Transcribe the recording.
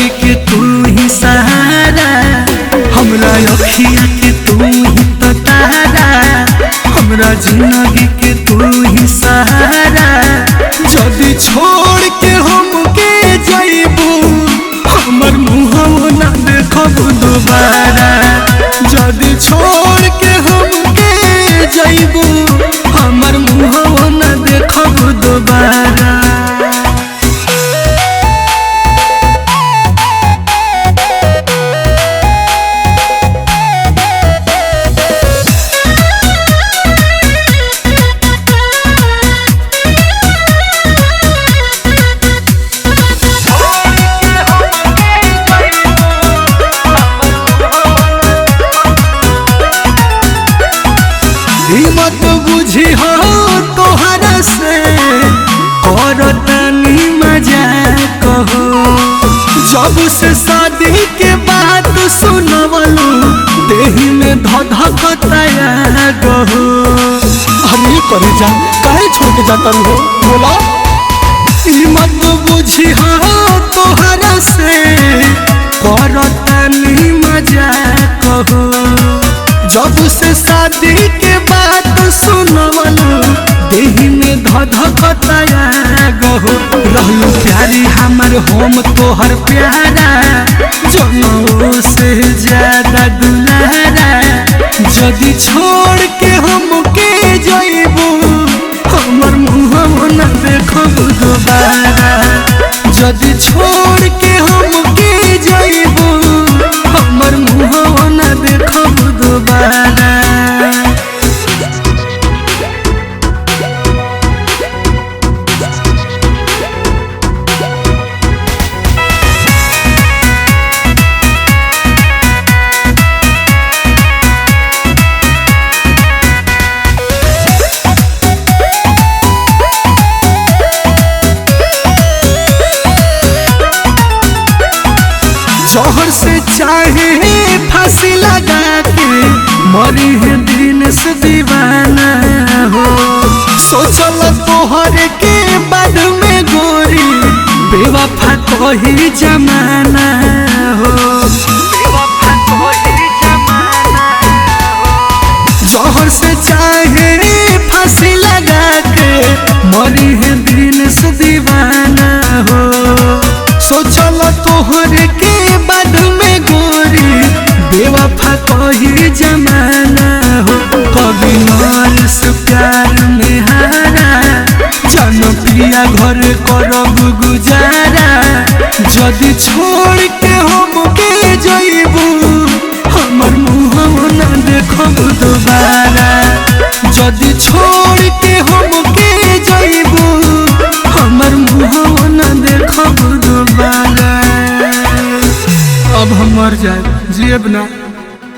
जिंदगी के तू ही सहारा, हमरा अखिया के तू ही तो तारा, हमरा जिंदगी के तू ही सहारा। जदी छोड़ के हमके जाइबू हमर मुँह ना देखब दोबारा, जदी छोड़ के हमके जाइबू हमर मुँह ना देखब दोबारा। मत बुझी हो तोहरा से करतनी मजाक हो, जब से शादी के बात सुनवलू देही में धधकताया गहो। अरे करे जा काहे छोड़ के जाता हो बोला। मत बुझी हो तोहरा से करतनी मजाक हो, जब से शादी के बात सुनवलू देही में धधकताया गहो। रहलू प्यारी हमर हम तोहर प्यारा, जनों से ज्यादा दुलारा। जदी छोड़ के हमके जाइबू हमर मुँह ना देखब दोबारा, जदी छोड़ के हमके जाइबू हमर मुँह ना देखब दोबारा। जहर से चाहे फांसी लगा के मरी है दिन से दीवाना हो। सोचल तोहर के बाद में गोरी बेवफा कही जमाना हो। जहर से चाहे फांसी लगा के मरी है दिन से दीवाना हो। सोचल तोहर के बाद में गोरी बेवफा कही जमाना हो। कभी मानस प्यार में हारा, जन प्रिया घर करब गुजारा। जदी छोड़ के हमके जाइबू हमर मुँह ना देखब दोबारा, जदी छोड़ के हमके जाइबू हमर मुँह ना देखब दोबारा। अब हम मर जाए जियब ना।